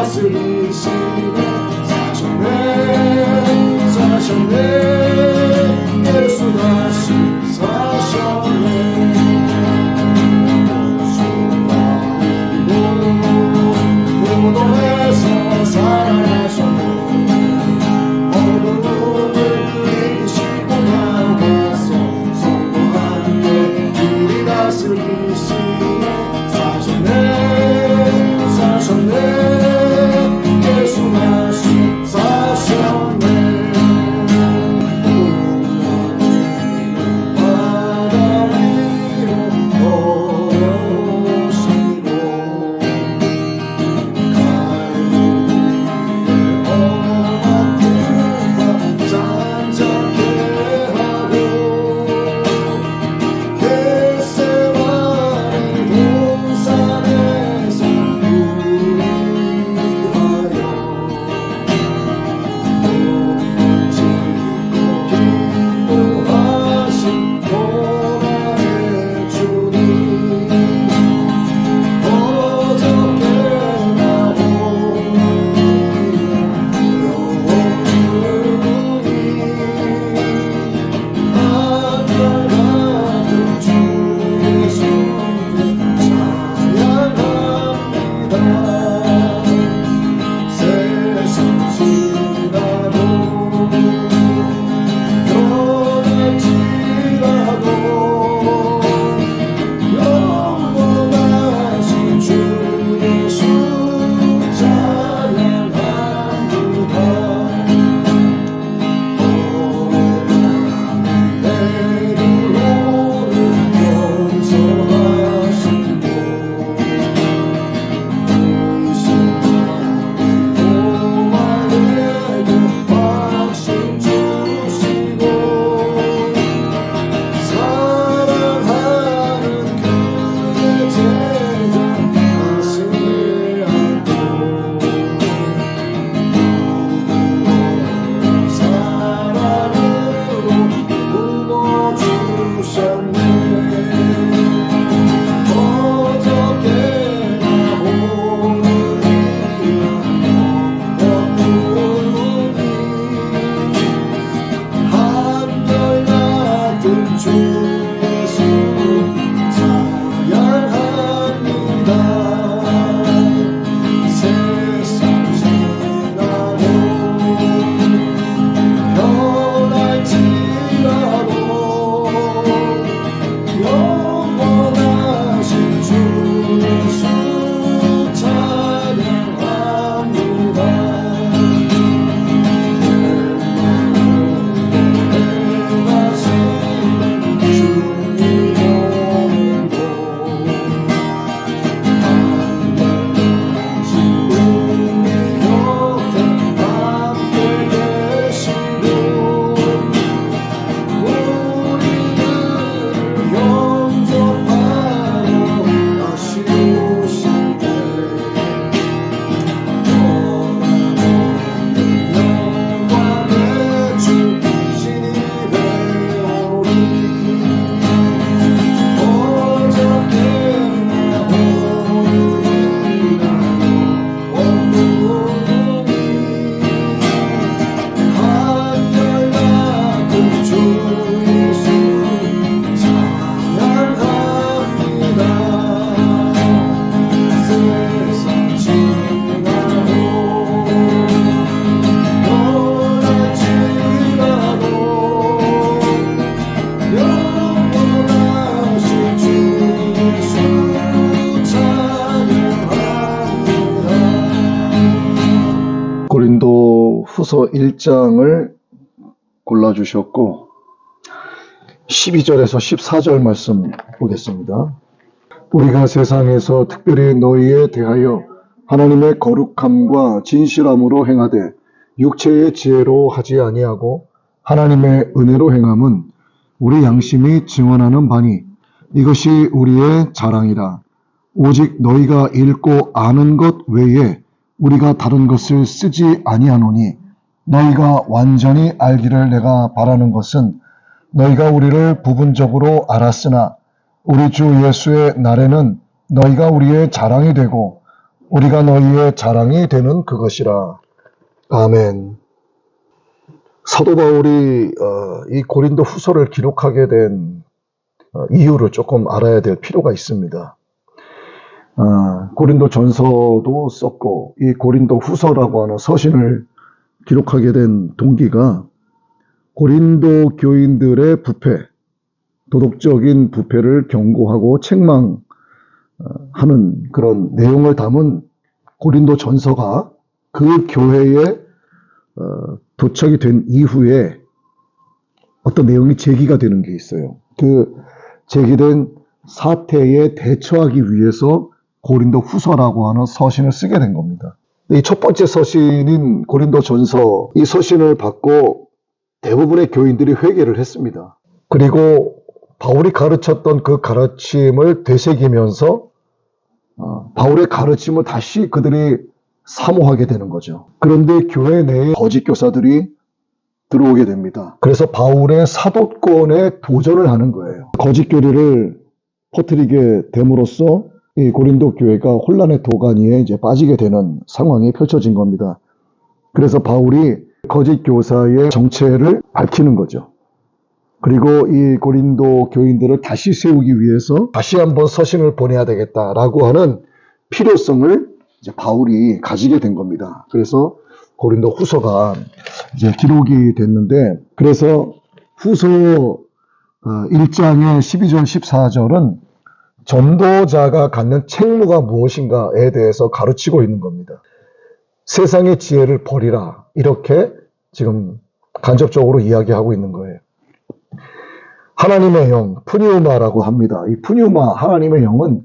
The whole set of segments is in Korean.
다스리시네. 사셨네 예수 다시 사셨네. 무덤에서 살아나셨네. 어둠을 이기시고 나와서 성도와 함께 우리 다스리시네. 사셨네 예수 다시 사셨네. 바다 위로 걸어오시고 잠잠케 하고 겟세마네 동산에서 우리 위하여 기도하신 고난의 주님. 어저께나 오늘이라 한결같은 주 예수께 찬양합니다. 세상 지나도 변할지라도 영원하신 주 예수 찬양합니다. 베드로를 용서하시고 의심하는 확신 주시고 사랑하는 그의 제자 하시리라도 사랑으로 부어주셨네. 어저께나 오늘이라 영원히 한결같은 주 예수 찬양합니다. 세상 지나도 변할지라도 영원하신 주 예수 찬양합니다. 행하시는 주님 오늘도 한결같이 우리 곁에 함께 계시고 우리를 영접하여 다시 오실 때 영광의 주 신이 되오리. 어저께나 오늘이라 원무동이 한결같은 주 예수 찬양합니다. 세상 지나도 변할지라도 영원하신 주 예수 찬양합니다. 고린도 후서 1장을 골라주셨고 12절에서 14절 말씀 보겠습니다. 우리가 세상에서 특별히 너희에 대하여 하나님의 거룩함과 진실함으로 행하되 육체의 지혜로 하지 아니하고 하나님의 은혜로 행함은 우리 양심이 증언하는 바니 이것이 우리의 자랑이라. 오직 너희가 읽고 아는 것 외에 우리가 다른 것을 쓰지 아니하노니 너희가 완전히 알기를 내가 바라는 것은 너희가 우리를 부분적으로 알았으나 우리 주 예수의 날에는 너희가 우리의 자랑이 되고 우리가 너희의 자랑이 되는 그것이라. 아멘. 사도 바울이 이 고린도 후서를 기록하게 된 이유를 조금 알아야 될 필요가 있습니다. 고린도 전서도 썼고 이 고린도 후서라고 하는 서신을 기록하게 된 동기가 고린도 교인들의 부패, 도덕적인 부패를 경고하고 책망하는 그런 내용을 담은 고린도 전서가 그 교회에 도착이 된 이후에 어떤 내용이 제기가 되는 게 있어요. 그 제기된 사태에 대처하기 위해서 고린도 후서라고 하는 서신을 쓰게 된 겁니다. 이 첫 번째 서신인 고린도 전서, 이 서신을 받고 대부분의 교인들이 회개를 했습니다. 그리고 바울이 가르쳤던 그 가르침을 되새기면서 바울의 가르침을 다시 그들이 사모하게 되는 거죠. 그런데 교회 내에 거짓 교사들이 들어오게 됩니다. 그래서 바울의 사도권에 도전을 하는 거예요. 거짓 교리를 퍼뜨리게 됨으로써 이 고린도 교회가 혼란의 도가니에 이제 빠지게 되는 상황이 펼쳐진 겁니다. 그래서 바울이 거짓 교사의 정체를 밝히는 거죠. 그리고 이 고린도 교인들을 다시 세우기 위해서 다시 한번 서신을 보내야 되겠다라고 하는 필요성을 이제 바울이 가지게 된 겁니다. 그래서 고린도 후서가 이제 기록이 됐는데, 그래서 후서 1장의 12절 14절은 전도자가 갖는 책무가 무엇인가에 대해서 가르치고 있는 겁니다. 세상의 지혜를 버리라, 이렇게 지금 간접적으로 이야기하고 있는 거예요. 하나님의 영, 푸니우마라고 합니다. 이 푸니우마, 하나님의 영은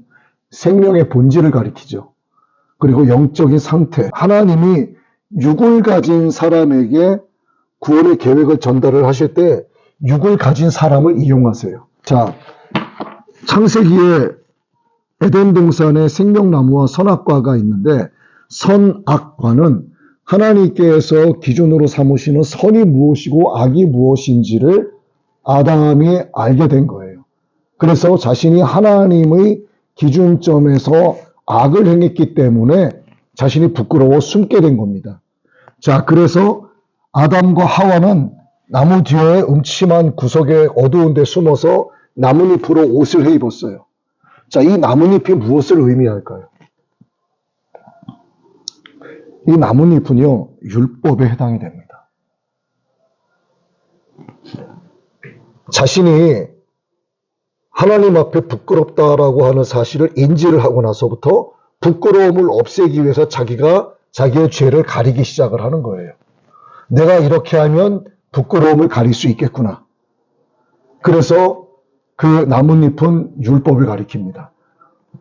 생명의 본질을 가리키죠. 그리고 영적인 상태, 하나님이 육을 가진 사람에게 구원의 계획을 전달을 하실 때 육을 가진 사람을 이용하세요. 자, 창세기에 에덴 동산에 생명나무와 선악과가 있는데, 선악과는 하나님께서 기준으로 삼으시는 선이 무엇이고 악이 무엇인지를 아담이 알게 된 거예요. 그래서 자신이 하나님의 기준점에서 악을 행했기 때문에 자신이 부끄러워 숨게 된 겁니다. 자, 그래서 아담과 하와는 나무 뒤에 음침한 구석에 어두운 데 숨어서 나뭇잎으로 옷을 해 입었어요. 자, 이 나뭇잎이 무엇을 의미할까요? 이 나뭇잎은요, 율법에 해당이 됩니다. 자신이 하나님 앞에 부끄럽다라고 하는 사실을 인지를 하고 나서부터 부끄러움을 없애기 위해서 자기가 자기의 죄를 가리기 시작을 하는 거예요. 내가 이렇게 하면 부끄러움을 가릴 수 있겠구나. 그래서 그 나뭇잎은 율법을 가리킵니다.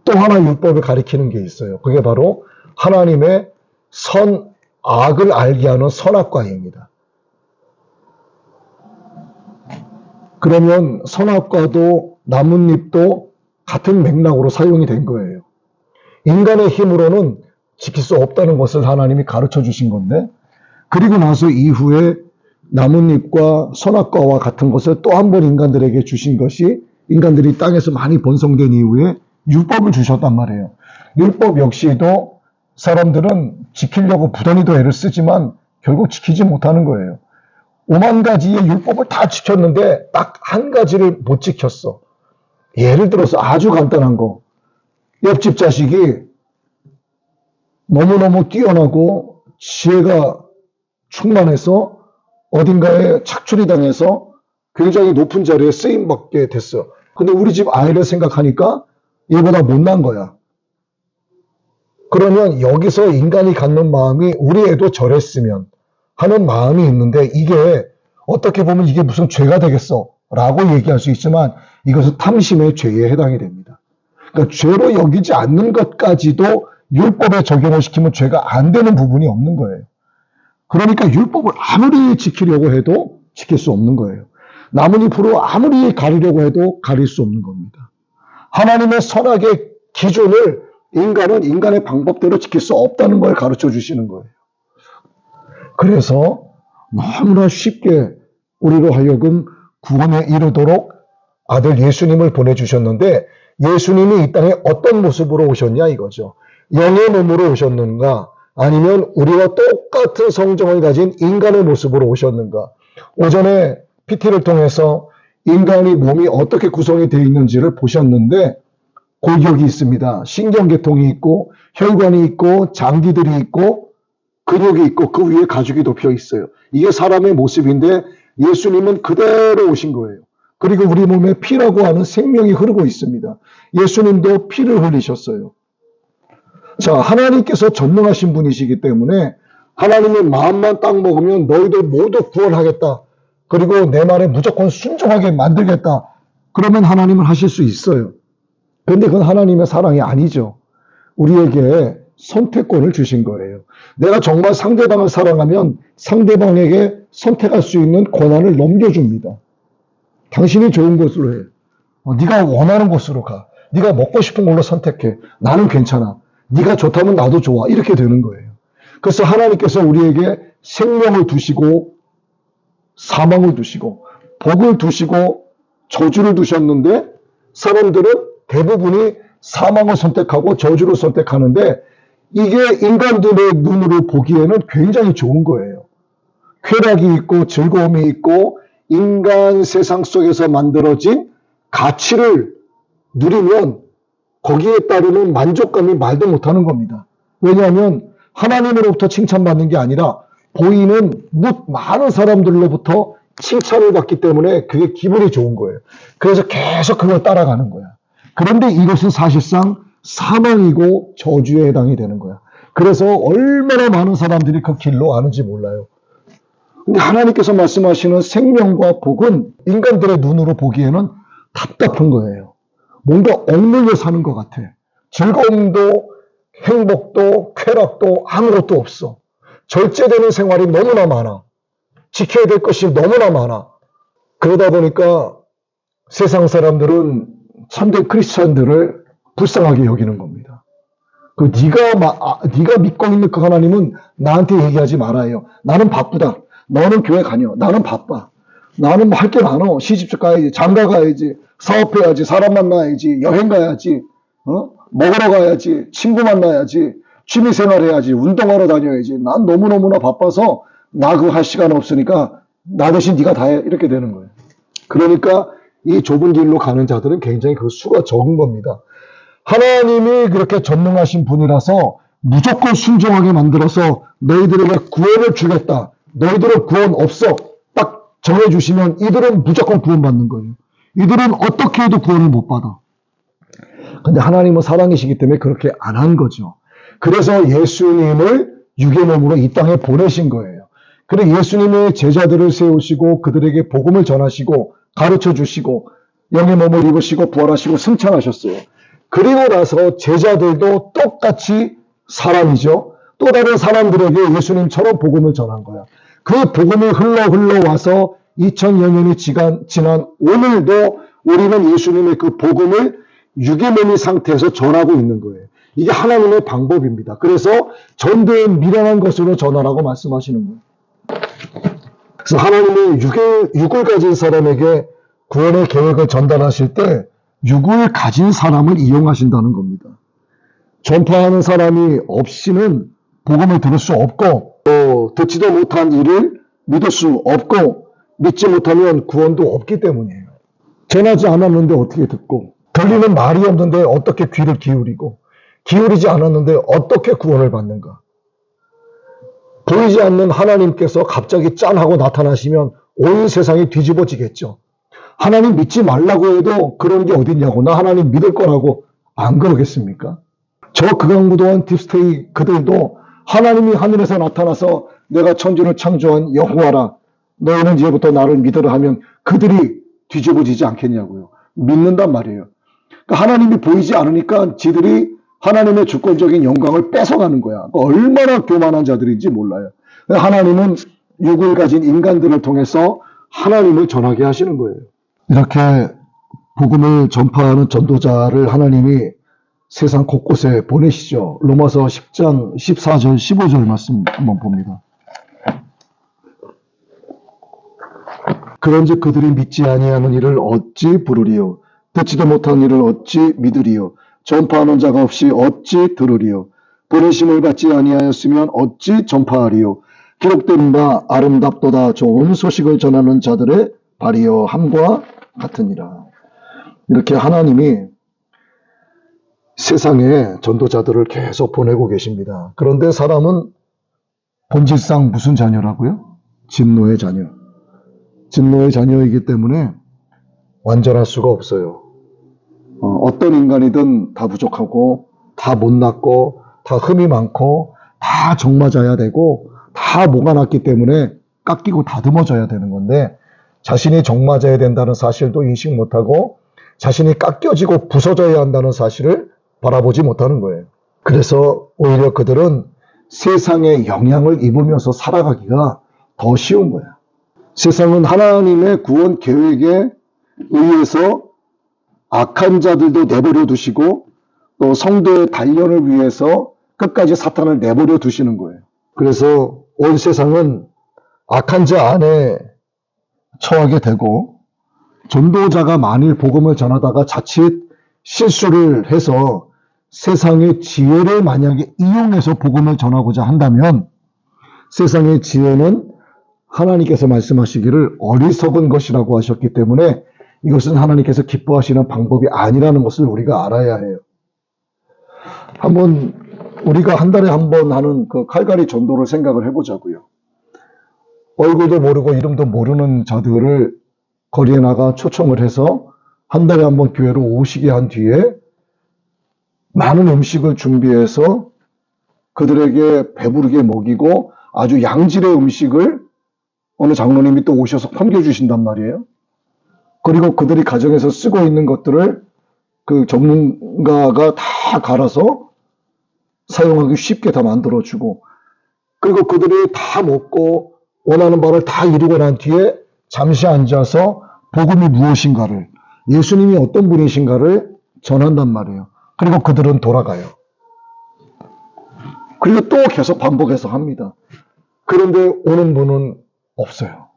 또 하나 율법을 가리키는 게 있어요. 그게 바로 하나님의 선, 악을 알게 하는 선악과입니다. 그러면 선악과도 나뭇잎도 같은 맥락으로 사용이 된 거예요. 인간의 힘으로는 지킬 수 없다는 것을 하나님이 가르쳐 주신 건데, 그리고 나서 이후에 나뭇잎과 선악과와 같은 것을 또 한 번 인간들에게 주신 것이, 인간들이 땅에서 많이 번성된 이후에 율법을 주셨단 말이에요. 율법 역시도 사람들은 지키려고 부단히도 애를 쓰지만 결국 지키지 못하는 거예요. 5만 가지의 율법을 다 지켰는데 딱 한 가지를 못 지켰어. 예를 들어서 아주 간단한 거. 옆집 자식이 너무너무 뛰어나고 지혜가 충만해서 어딘가에 착출이 당해서 굉장히 높은 자리에 쓰임받게 됐어. 근데 우리 집 아이를 생각하니까 얘보다 못난 거야. 그러면 여기서 인간이 갖는 마음이 우리 애도 저랬으면 하는 마음이 있는데, 이게 어떻게 보면 이게 무슨 죄가 되겠어 라고 얘기할 수 있지만 이것은 탐심의 죄에 해당이 됩니다. 그러니까 죄로 여기지 않는 것까지도 율법에 적용을 시키면 죄가 안 되는 부분이 없는 거예요. 그러니까 율법을 아무리 지키려고 해도 지킬 수 없는 거예요. 나뭇잎으로 아무리 가리려고 해도 가릴 수 없는 겁니다. 하나님의 선악의 기준을 인간은 인간의 방법대로 지킬 수 없다는 걸 가르쳐 주시는 거예요. 그래서 너무나 쉽게 우리로 하여금 구원에 이르도록 아들 예수님을 보내주셨는데, 예수님이 이 땅에 어떤 모습으로 오셨냐 이거죠. 영의 몸으로 오셨는가? 아니면 우리와 똑같은 성정을 가진 인간의 모습으로 오셨는가? 오전에 PT를 통해서 인간의 몸이 어떻게 구성이 되어 있는지를 보셨는데 골격이 있습니다. 신경계통이 있고 혈관이 있고 장기들이 있고 근육이 있고 그 위에 가죽이 덮여 있어요. 이게 사람의 모습인데 예수님은 그대로 오신 거예요. 그리고 우리 몸에 피라고 하는 생명이 흐르고 있습니다. 예수님도 피를 흘리셨어요. 자, 하나님께서 전능하신 분이시기 때문에 하나님의 마음만 딱 먹으면 너희들 모두 구원하겠다. 그리고 내 말에 무조건 순종하게 만들겠다. 그러면 하나님은 하실 수 있어요. 그런데 그건 하나님의 사랑이 아니죠. 우리에게 선택권을 주신 거예요. 내가 정말 상대방을 사랑하면 상대방에게 선택할 수 있는 권한을 넘겨줍니다. 당신이 좋은 곳으로 해. 네가 원하는 곳으로 가. 네가 먹고 싶은 걸로 선택해. 나는 괜찮아. 네가 좋다면 나도 좋아. 이렇게 되는 거예요. 그래서 하나님께서 우리에게 생명을 두시고 사망을 두시고 복을 두시고 저주를 두셨는데 사람들은 대부분이 사망을 선택하고 저주를 선택하는데 이게 인간들의 눈으로 보기에는 굉장히 좋은 거예요. 쾌락이 있고 즐거움이 있고 인간 세상 속에서 만들어진 가치를 누리면 거기에 따르는 만족감이 말도 못하는 겁니다. 왜냐하면 하나님으로부터 칭찬받는 게 아니라 보이는 많은 사람들로부터 칭찬을 받기 때문에 그게 기분이 좋은 거예요. 그래서 계속 그걸 따라가는 거야. 그런데 이것은 사실상 사망이고 저주에 해당이 되는 거야. 그래서 얼마나 많은 사람들이 그 길로 가는지 몰라요. 근데 하나님께서 말씀하시는 생명과 복은 인간들의 눈으로 보기에는 답답한 거예요. 뭔가 억눌려 사는 것 같아. 즐거움도 행복도 쾌락도 아무것도 없어. 절제되는 생활이 너무나 많아. 지켜야 될 것이 너무나 많아. 그러다 보니까 세상 사람들은 참된 크리스찬들을 불쌍하게 여기는 겁니다. 네가 믿고 있는 그 하나님은 나한테 얘기하지 말아요. 나는 바쁘다. 너는 교회 가냐? 나는 바빠. 나는 할 게 많어. 시집집 가야지, 장가 가야지, 사업해야지, 사람 만나야지, 여행 가야지, 먹으러 가야지, 친구 만나야지, 취미생활 해야지, 운동하러 다녀야지. 난 너무너무나 바빠서 나 그거 할 시간 없으니까 나 대신 네가 다 해. 이렇게 되는 거예요. 그러니까 이 좁은 길로 가는 자들은 굉장히 그 수가 적은 겁니다. 하나님이 그렇게 전능하신 분이라서 무조건 순종하게 만들어서 너희들에게 구원을 주겠다. 너희들은 구원 없어. 딱 정해주시면 이들은 무조건 구원받는 거예요. 이들은 어떻게 해도 구원을 못 받아. 근데 하나님은 사랑이시기 때문에 그렇게 안 한 거죠. 그래서 예수님을 육의 몸으로 이 땅에 보내신 거예요. 그래 예수님의 제자들을 세우시고 그들에게 복음을 전하시고 가르쳐 주시고 영의 몸을 입으시고 부활하시고 승천하셨어요. 그리고 나서 제자들도 똑같이 사람이죠. 또 다른 사람들에게 예수님처럼 복음을 전한 거야. 그 복음이 흘러와서 2000여 년이 지난 오늘도 우리는 예수님의 그 복음을 육의 몸의 상태에서 전하고 있는 거예요. 이게 하나님의 방법입니다. 그래서 전도에 미련한 것으로 전하라고 말씀하시는 거예요. 그래서 하나님이 육을 가진 사람에게 구원의 계획을 전달하실 때 육을 가진 사람을 이용하신다는 겁니다. 전파하는 사람이 없이는 복음을 들을 수 없고 또 듣지도 못한 일을 믿을 수 없고 믿지 못하면 구원도 없기 때문이에요. 전하지 않았는데 어떻게 듣고 들리는 말이 없는데 어떻게 귀를 기울이고 기울이지 않았는데 어떻게 구원을 받는가. 보이지 않는 하나님께서 갑자기 짠 하고 나타나시면 온 세상이 뒤집어지겠죠. 하나님 믿지 말라고 해도 그런 게 어딨냐고. 나 하나님 믿을 거라고 안 그러겠습니까? 저 극악무도한 딥스테이 그들도 하나님이 하늘에서 나타나서 내가 천지를 창조한 여호와라. 너희는 이제부터 나를 믿으라 하면 그들이 뒤집어지지 않겠냐고요. 믿는단 말이에요. 그러니까 하나님이 보이지 않으니까 지들이 하나님의 주권적인 영광을 뺏어가는 거야. 얼마나 교만한 자들인지 몰라요. 하나님은 육을 가진 인간들을 통해서 하나님을 전하게 하시는 거예요. 이렇게 복음을 전파하는 전도자를 하나님이 세상 곳곳에 보내시죠. 로마서 10장 14절 15절 말씀 한번 봅니다. 그런즉 그들이 믿지 아니하는 이를 어찌 부르리요? 듣지도 못한 이를 어찌 믿으리요? 전파하는 자가 없이 어찌 들으리요? 보내심을 받지 아니하였으면 어찌 전파하리요. 기록된 바 아름답도다 좋은 소식을 전하는 자들의 발이여 함과 같으니라. 이렇게 하나님이 세상에 전도자들을 계속 보내고 계십니다. 그런데 사람은 본질상 무슨 자녀라고요? 진노의 자녀. 진노의 자녀이기 때문에 완전할 수가 없어요. 어떤 인간이든 다 부족하고 다 못났고 다 흠이 많고 다 정맞아야 되고 다 뭐가 났기 때문에 깎이고 다듬어져야 되는 건데 자신이 정맞아야 된다는 사실도 인식 못하고 자신이 깎여지고 부서져야 한다는 사실을 바라보지 못하는 거예요. 그래서 오히려 그들은 세상에 영향을 입으면서 살아가기가 더 쉬운 거예요. 세상은 하나님의 구원 계획에 의해서 악한 자들도 내버려 두시고 또 성도의 단련을 위해서 끝까지 사탄을 내버려 두시는 거예요. 그래서 온 세상은 악한 자 안에 처하게 되고 전도자가 만일 복음을 전하다가 자칫 실수를 해서 세상의 지혜를 만약에 이용해서 복음을 전하고자 한다면 세상의 지혜는 하나님께서 말씀하시기를 어리석은 것이라고 하셨기 때문에 이것은 하나님께서 기뻐하시는 방법이 아니라는 것을 우리가 알아야 해요. 한번 우리가 한 달에 한 번 하는 그 칼갈이 전도를 생각을 해보자고요. 얼굴도 모르고 이름도 모르는 자들을 거리에 나가 초청을 해서 한 달에 한 번 교회로 오시게 한 뒤에 많은 음식을 준비해서 그들에게 배부르게 먹이고 아주 양질의 음식을 어느 장로님이 또 오셔서 섬겨주신단 말이에요. 그리고 그들이 가정에서 쓰고 있는 것들을 그 전문가가 다 갈아서 사용하기 쉽게 다 만들어주고 그리고 그들이 다 먹고 원하는 바를 다 이루고 난 뒤에 잠시 앉아서 복음이 무엇인가를 예수님이 어떤 분이신가를 전한단 말이에요. 그리고 그들은 돌아가요. 그리고 또 계속 반복해서 합니다. 그런데 오는 분은 없어요.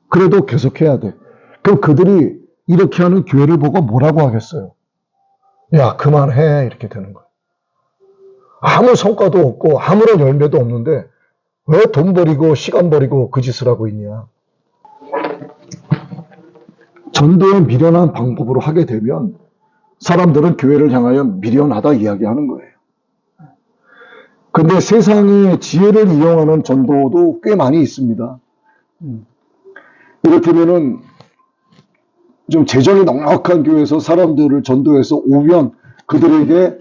그래도 계속해야 돼. 그럼 그들이 이렇게 하는 교회를 보고 뭐라고 하겠어요? 야, 그만해. 이렇게 되는 거예요. 아무 성과도 없고 아무런 열매도 없는데 왜 돈 버리고 시간 버리고 그 짓을 하고 있냐. 전도에 미련한 방법으로 하게 되면 사람들은 교회를 향하여 미련하다 이야기하는 거예요. 근데 세상의 지혜를 이용하는 전도도 꽤 많이 있습니다. 이를테면은 좀 재정이 넉넉한 교회에서 사람들을 전도해서 오면 그들에게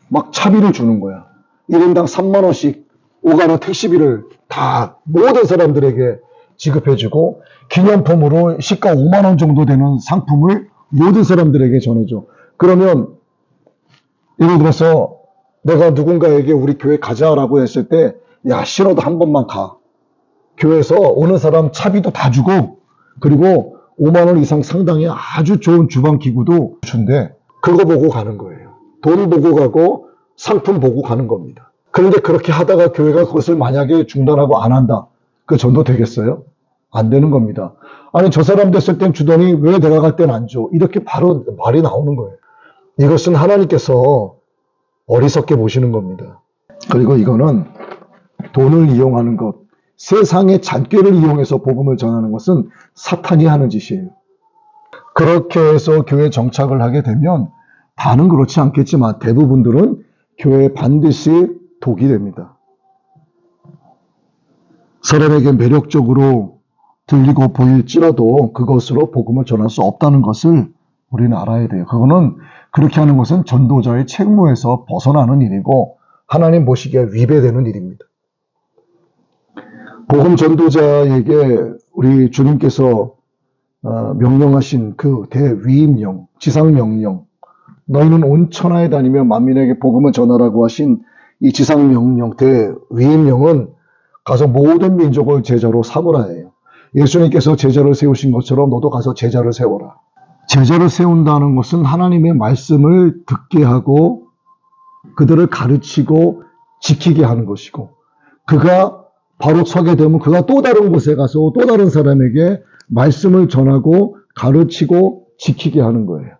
막 차비를 주는 거야. 1인당 3만 원씩 오가는 택시비를 다 모든 사람들에게 지급해주고 기념품으로 시가 5만 원 정도 되는 상품을 모든 사람들에게 전해줘. 그러면 예를 들어서 내가 누군가에게 우리 교회 가자라고 했을 때 야, 싫어도 한 번만 가. 교회에서 오는 사람 차비도 다 주고 그리고 5만 원 이상 상당의 아주 좋은 주방기구도 준대. 그거 보고 가는 거예요. 돈 보고 가고 상품 보고 가는 겁니다. 그런데 그렇게 하다가 교회가 그것을 만약에 중단하고 안 한다. 그 전도 되겠어요? 안 되는 겁니다. 아니 저 사람 됐을 땐 주더니 왜 내가 갈 땐 안 줘? 이렇게 바로 말이 나오는 거예요. 이것은 하나님께서 어리석게 보시는 겁니다. 그리고 이거는 돈을 이용하는 것, 세상의 잔꾀를 이용해서 복음을 전하는 것은 사탄이 하는 짓이에요. 그렇게 해서 교회에 정착을 하게 되면 다는 그렇지 않겠지만 대부분들은 교회에 반드시 독이 됩니다. 사람에게 매력적으로 들리고 보일지라도 그것으로 복음을 전할 수 없다는 것을 우리는 알아야 돼요. 그거는 그렇게 하는 것은 전도자의 책무에서 벗어나는 일이고 하나님 보시기에 위배되는 일입니다. 복음 전도자에게 우리 주님께서 명령하신 그 대위임령, 지상명령, 너희는 온 천하에 다니며 만민에게 복음을 전하라고 하신 이 지상명령, 대위임령은 가서 모든 민족을 제자로 삼으라예요. 예수님께서 제자를 세우신 것처럼 너도 가서 제자를 세워라. 제자를 세운다는 것은 하나님의 말씀을 듣게 하고 그들을 가르치고 지키게 하는 것이고 그가 바로 서게 되면 그가 또 다른 곳에 가서 또 다른 사람에게 말씀을 전하고 가르치고 지키게 하는 거예요.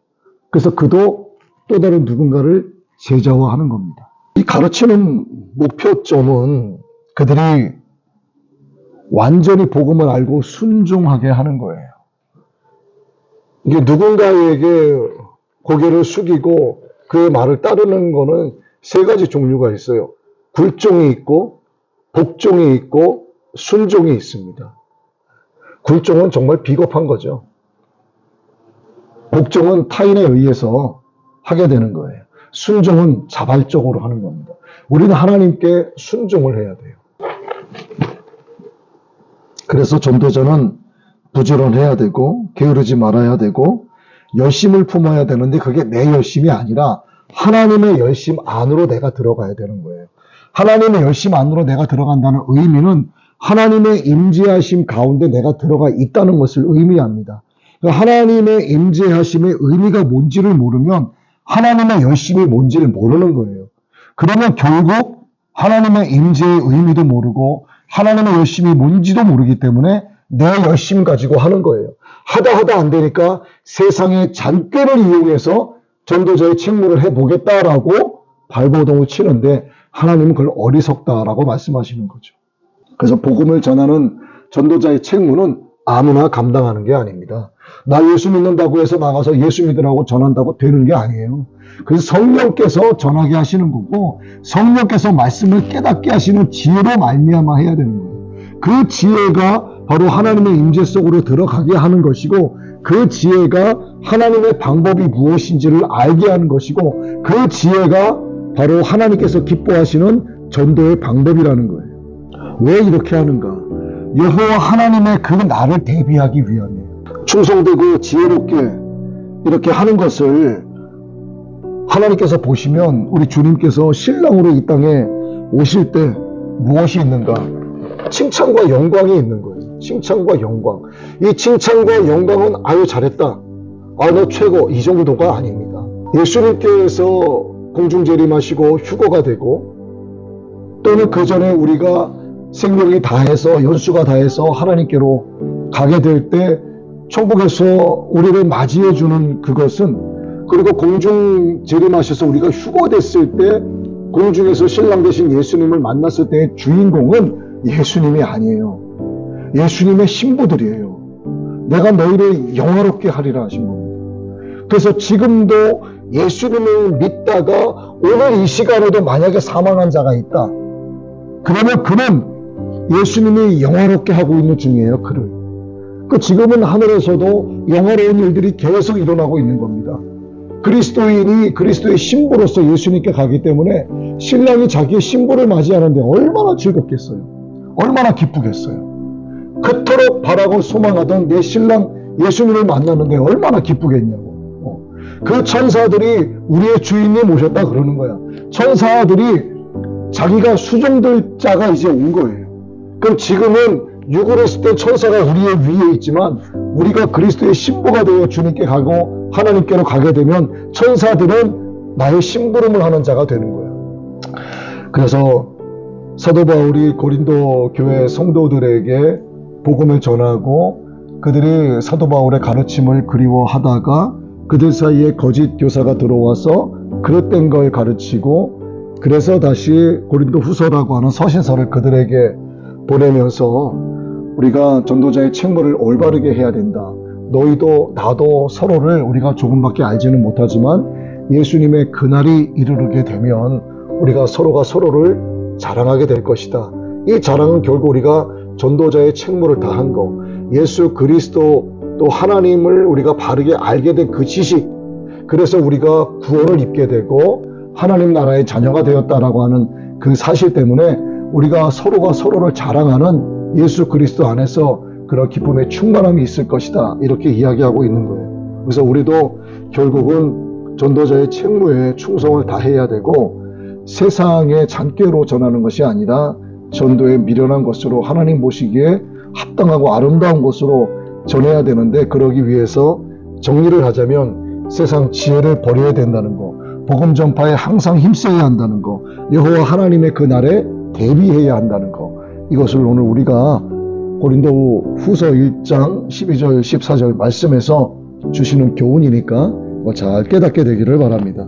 그래서 그도 또 다른 누군가를 제자화하는 겁니다. 이 가르치는 목표점은 그들이 완전히 복음을 알고 순종하게 하는 거예요. 이게 누군가에게 고개를 숙이고 그의 말을 따르는 거는 세 가지 종류가 있어요. 굴종이 있고, 복종이 있고, 순종이 있습니다. 굴종은 정말 비겁한 거죠. 복종은 타인에 의해서 하게 되는 거예요. 순종은 자발적으로 하는 겁니다. 우리는 하나님께 순종을 해야 돼요. 그래서 전도자는 부지런해야 되고 게으르지 말아야 되고 열심을 품어야 되는데 그게 내 열심이 아니라 하나님의 열심 안으로 내가 들어가야 되는 거예요. 하나님의 열심 안으로 내가 들어간다는 의미는 하나님의 임재하심 가운데 내가 들어가 있다는 것을 의미합니다. 하나님의 임재하심의 의미가 뭔지를 모르면 하나님의 열심이 뭔지를 모르는 거예요. 그러면 결국 하나님의 임재의 의미도 모르고 하나님의 열심이 뭔지도 모르기 때문에 내 열심 가지고 하는 거예요. 하다 안 되니까 세상의 잔꾀를 이용해서 전도자의 책무를 해보겠다라고 발버둥을 치는데 하나님은 그걸 어리석다라고 말씀하시는 거죠. 그래서 복음을 전하는 전도자의 책무는 아무나 감당하는 게 아닙니다. 나 예수 믿는다고 해서 나가서 예수 믿으라고 전한다고 되는 게 아니에요. 그래서 성령께서 전하게 하시는 거고 성령께서 말씀을 깨닫게 하시는 지혜로 말미암아 해야 되는 거예요. 그 지혜가 바로 하나님의 임재 속으로 들어가게 하는 것이고 그 지혜가 하나님의 방법이 무엇인지를 알게 하는 것이고 그 지혜가 바로 하나님께서 기뻐하시는 전도의 방법이라는 거예요. 왜 이렇게 하는가? 여호와 하나님의 그 날을 대비하기 위함이에요. 충성되고 지혜롭게 이렇게 하는 것을 하나님께서 보시면 우리 주님께서 신랑으로 이 땅에 오실 때 무엇이 있는가? 칭찬과 영광이 있는 거예요. 칭찬과 영광. 이 칭찬과 영광은 아유 잘했다. 아 너 최고. 이 정도가 아닙니다. 예수님께서 공중재림하시고 휴거가 되고 또는 그 전에 우리가 생명이 다해서 연수가 다해서 하나님께로 가게 될 때 천국에서 우리를 맞이해 주는 그것은 그리고 공중 재림하셔서 우리가 휴거됐을 때 공중에서 신랑 되신 예수님을 만났을 때의 주인공은 예수님이 아니에요. 예수님의 신부들이에요. 내가 너희를 영화롭게 하리라 하신 겁니다. 그래서 지금도 예수님을 믿다가 오늘 이 시간에도 만약에 사망한 자가 있다. 그러면 그는 예수님이 영화롭게 하고 있는 중이에요. 그를. 지금은 하늘에서도 영화로운 일들이 계속 일어나고 있는 겁니다. 그리스도인이 그리스도의 신부로서 예수님께 가기 때문에 신랑이 자기의 신부를 맞이하는데 얼마나 즐겁겠어요. 얼마나 기쁘겠어요. 그토록 바라고 소망하던 내 신랑 예수님을 만났는데 얼마나 기쁘겠냐고. 그 천사들이 우리의 주인님 오셨다 그러는 거야. 천사들이 자기가 수종될 자가 이제 온 거예요. 그럼 지금은 육으로 했을 때 천사가 우리의 위에 있지만 우리가 그리스도의 신부가 되어 주님께 가고 하나님께로 가게 되면 천사들은 나의 심부름을 하는 자가 되는 거예요. 그래서 사도 바울이 고린도 교회 성도들에게 복음을 전하고 그들이 사도 바울의 가르침을 그리워하다가 그들 사이에 거짓 교사가 들어와서 그릇된 걸 가르치고 그래서 다시 고린도 후서라고 하는 서신서를 그들에게 보내면서 우리가 전도자의 책무를 올바르게 해야 된다. 너희도 나도 서로를 우리가 조금밖에 알지는 못하지만 예수님의 그날이 이르게 되면 우리가 서로가 서로를 자랑하게 될 것이다. 이 자랑은 결국 우리가 전도자의 책무를 다한 거, 예수 그리스도 또 하나님을 우리가 바르게 알게 된 그 지식, 그래서 우리가 구원을 입게 되고 하나님 나라의 자녀가 되었다라고 하는 그 사실 때문에 우리가 서로가 서로를 자랑하는 예수 그리스도 안에서 그런 기쁨의 충만함이 있을 것이다. 이렇게 이야기하고 있는 거예요. 그래서 우리도 결국은 전도자의 책무에 충성을 다해야 되고 세상의 잔꾀로 전하는 것이 아니라 전도에 미련한 것으로 하나님 보시기에 합당하고 아름다운 것으로 전해야 되는데 그러기 위해서 정리를 하자면 세상 지혜를 버려야 된다는 거, 복음 전파에 항상 힘써야 한다는 거, 여호와 하나님의 그 날에 대비해야 한다는 거, 이것을 오늘 우리가 고린도 후서 1장 12절 14절 말씀에서 주시는 교훈이니까 잘 깨닫게 되기를 바랍니다.